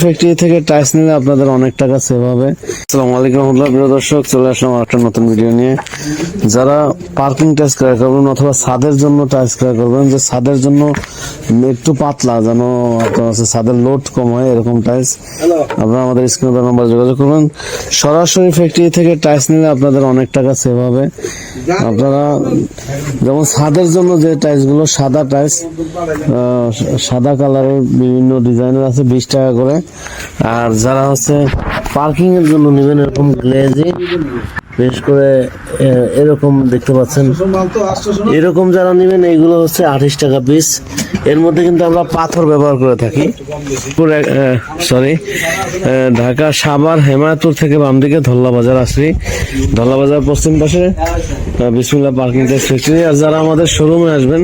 Factory থেকে tiles নিলে আপনাদের অনেক টাকা সেভ হবে। আসসালামু আলাইকুম প্রিয় দর্শক, চলে আসলাম একটা নতুন ভিডিও নিয়ে। যারা পার্কিং টাইলস ক্রয় করবেন অথবা ছাদের জন্য টাইলস ক্রয় করবেন, যে ছাদের জন্য একটু পাতলা যেন আপনার ছাদের লোড কম হয় এরকম টাইলস, আপনারা আমাদের স্ক্রিনে নাম্বার যোগাযোগ করবেন। সরাসরি ফ্যাক্টরি থেকে টাইলস নিলে আপনাদের অনেক টাকা সেভ হবে। আপনারা যেমন ছাদের জন্য যে টাইলস গুলো সাদা টাইলস, সাদা কালারের বিভিন্ন ডিজাইনের আছে 20 টাকা করে। আর যারা হচ্ছে পার্কিং এর জন্য নেবেন এরকম গ্লেজি, বেশ করে এরকম দেখতে পাচ্ছেন, এরকম যারা নেবেন এইগুলো হচ্ছে 28 টাকা পিস। এর মধ্যে কিন্তু আমরা পাথর ব্যবহার করে থাকি। ঢাকা সাভার হেমায়তপুর থেকে বাম দিকে ধল্লা বাজার আসছি, ধল্লা বাজার পশ্চিম পাশে বিসমিল্লাহ পার্কিং টাইলস ফ্যাক্টরি। আর যারা আমাদের শোরুমে আসবেন,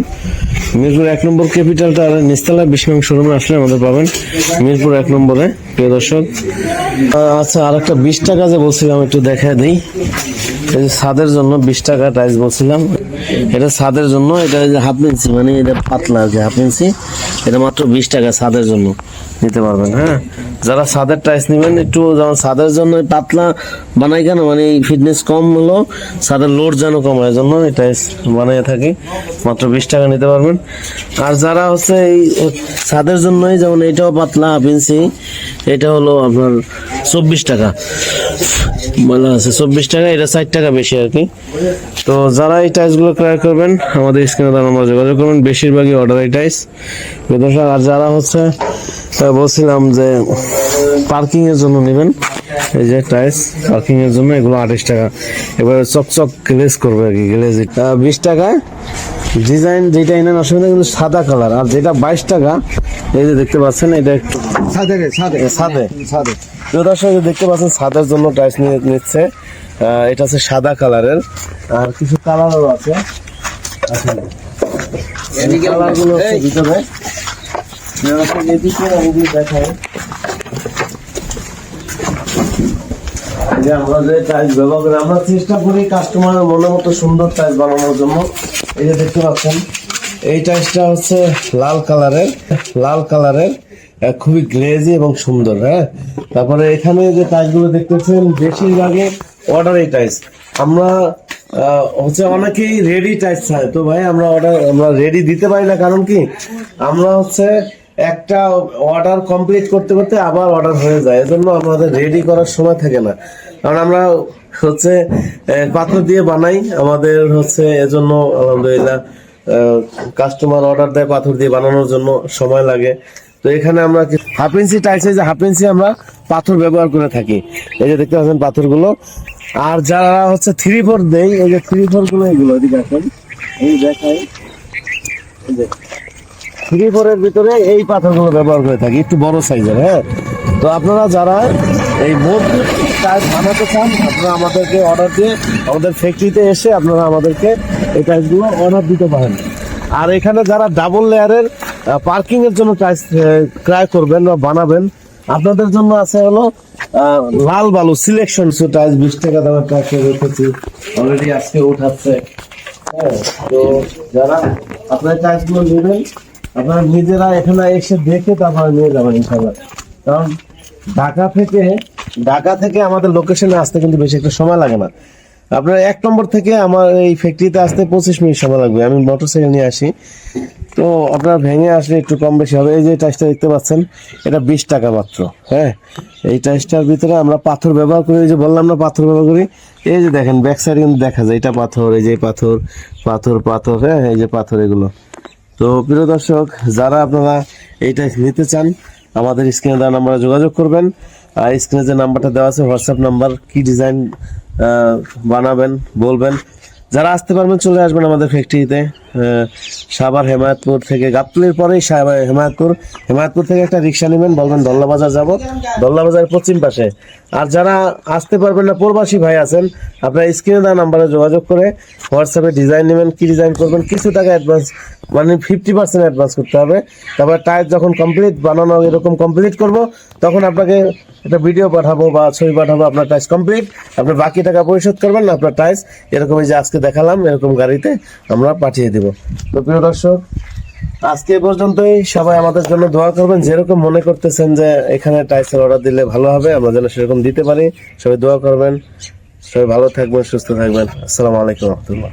মিরপুর 1 নম্বর ক্যাপিটাল টাওয়ারের নিচতলা 20 নং শোরুমে আসলে আমাদের পাবেন, মিরপুর 1 নম্বরে। প্রিয় দর্শক, আচ্ছা আর একটা 20 টাকা যে বলছিলাম একটু দেখায় দিই। এই যে ছাদের জন্য 20 টাকা টাইলস বলছিলাম, এটা ছাদের জন্য, এটা হাফ ইঞ্চি, মানে এটা পাতলা যে হাফ ইঞ্চি, এটা মাত্র 20 টাকা ছাদের জন্য নিতে পারবেন। হ্যাঁ, যারা ছাদের টাইলস নেবেন, একটু যেমন ছাদের জন্য পাতলা বানাই কেন, মানে ফিটনেস কম হলো, ছাদের লোড যেন কম হয়, জন্য এই টাইলস বানিয়ে থাকি, মাত্র 20 টাকা নিতে পারবেন। আর যারা হচ্ছে এই ছাদের জন্যই, যেমন এটাও পাতলা হাফ ইঞ্চি, এটা হলো আপনার 24 টাকা বলা আছে, 24 টাকা, এটা 60 টাকা বেশি আর কি। তো যারা এই টাইলস গুলো ক্রয় করবেন আমাদের স্ক্রিনে তার নাম্বার যোগাযোগ করবেন, বেশিরভাগই অর্ডার এই টাইলস। আর যারা হচ্ছে বলছিলাম যে পার্কিং এর জন্য নেবেন, এই যে টাইলস পার্কিং এর জন্য, এগুলো 28 টাকা, এবার চকচক গ্লেজ করবে আর কি, গ্লেজ 20 টাকায় ডিজাইন যেটা এনেন অসুবিধা, কিন্তু সাদা কালার। আর যেটা 22 টাকা, এই যে দেখতে পাচ্ছেন, এটা একটু সাদে দর্শক দেখতে পাচ্ছেন, ছাদের জন্য টাইলস নিচ্ছে। এটা হচ্ছে সাদা কালারের, আর কিছু কালারও আছে, কালারগুলো হচ্ছে ভিতরে দেখায়। আমরা যে টাইলস ব্যবহার করি, আমরা চেষ্টা করি কাস্টমারের মনের মতো সুন্দর টাইলস বানানোর জন্য। এই যে দেখতে পাচ্ছেন, এই টাইলসটা হচ্ছে লাল কালারের, খুবই গ্লেজি এবং সুন্দর। হ্যাঁ, তারপরে এখানে যে টাইলসগুলো দেখতেছেন বেশিরভাগই অর্ডার এই টাইলস। আমরা হচ্ছে অনেকেই রেডি টাইলস চায়, তো ভাই আমরা রেডি দিতে পারি না, কারণ কি আমরা হচ্ছে একটা অর্ডার কমপ্লিট করতে করতে আবার অর্ডার হয়ে যায়, এজন্য আমাদের রেডি করার সময় থাকে না। কারণ আমরা হচ্ছে পাথর দিয়ে বানাই, আমাদের হচ্ছে এজন্য আলহামদুলিল্লাহ কাস্টমার অর্ডার দেয় পাথর দিয়ে বানানোর জন্য, সময় লাগে। তো এখানে আমরা হাফ ইঞ্চি টাইলস, যে হাফ ইঞ্চি আমরা পাথর ব্যবহার করে থাকি, এই যে দেখতে পাচ্ছেন পাথরগুলো। আর যারা হচ্ছে 3/4 দেয়, এই যে 3/4 গুলো, এগুলো দেখেন, এই দেখাই, এই যে 3/4 এর ভিতরে এই পাথরগুলো ব্যবহার করে থাকি, একটু বড় সাইজের। হ্যাঁ, তো আপনারা যারা এই মজবুত টাইলস বানাতে চান, আপনারা আমাদেরকে অর্ডার দিয়ে আমাদের ফ্যাক্টরিতে এসে আপনারা আমাদেরকে এই টাইলসগুলো অর্ডার দিতে পারেন। আর এখানে যারা ডাবল লেয়ারের পার্কিং এর জন্য টাইলস ক্রয় করবেন বা বানাবেন, আপনাদের জন্য আছে হলো লাল বালু সিলেকশন টাইলস, 20 টাকা দামের টাইলস রেখেছি, অলরেডি আজকে উঠাচ্ছে। হ্যাঁ, তো যারা আপনার টাইলসগুলো নেবেন, আপনারা নিজেরা এখানে এসে দেখে তারপরে নিয়ে যাবেন ইনশাআল্লাহ। কারণ ঢাকা থেকে আমাদের লোকেশনে আসতে কিন্তু বেশি একটা সময় লাগে না। আপনার 1 নম্বর থেকে আমার এই ফ্যাক্টরিতে আসতে 25 মিনিট সময় লাগবে, আমি মোটরসাইকেল নিয়ে আসি। তো আপনার ভেঙে আসলে একটু কম বেশি হবে। এই যে টাইলসটা দেখতে পাচ্ছেন, এটা 20 টাকা মাত্র। হ্যাঁ, এই টাইলসটার ভিতরে আমরা পাথর ব্যবহার করি, এই যে বললাম না পাথর ব্যবহার করি, এই যে দেখেন ব্যাক সাইড কিন্তু দেখা যায়, এটা পাথর, এই যে পাথর। হ্যাঁ, এই যে পাথর এগুলো। তো প্রিয় দর্শক, যারা আপনারা এইটা নিতে চান আমাদের স্ক্রিনে দেওয়া নাম্বারে যোগাযোগ করবেন। আর স্ক্রিনে যে নাম্বারটা দেওয়া আছে হোয়াটসঅ্যাপ নাম্বার, কি ডিজাইন বানাবেন বলবেন। যারা আসতে পারবেন চলে আসবেন আমাদের ফ্যাক্টরিতে, সাভার হেমায়তপুর থেকে, গাবতলীর পরেই সাভার হেমায়তপুর থেকে একটা রিক্সা নেবেন, বলবেন ধল্লা বাজার যাবো, ধল্লা বাজারের পশ্চিম পাশে। আর যারা আসতে পারবেন না, প্রবাসী ভাই আছেন, আপনারা স্ক্রিনে দেওয়া নাম্বারে যোগাযোগ করে হোয়াটসঅ্যাপে ডিজাইন নেবেন, কি ডিজাইন করবেন, কিছু টাকা অ্যাডভান্স, মানে 50% অ্যাডভান্স করতে হবে। তারপরে টাইলস যখন কমপ্লিট বানানো এরকম কমপ্লিট করব, তখন আপনাকে একটা ভিডিও পাঠাবো বা ছবি পাঠাবো, আপনার টাইলস কমপ্লিট, আপনি বাকি টাকা পরিশোধ করবেন, আপনার টাইলস এরকম যে আজকে দেখালাম এরকম গাড়িতে আমরা পাঠিয়ে দেব। তো প্রিয় দর্শক, আজকে এ পর্যন্তই। সবাই আমাদের জন্য দোয়া করবেন, যেরকম মনে করতেছেন যে এখানে টাইলসের অর্ডার দিলে ভালো হবে, আমরা যেন সেরকম দিতে পারি। সবাই দোয়া করবেন। সবাই ভালো থাকবেন, সুস্থ থাকবেন। আসসালামু আলাইকুম রহমতুল্লাহ।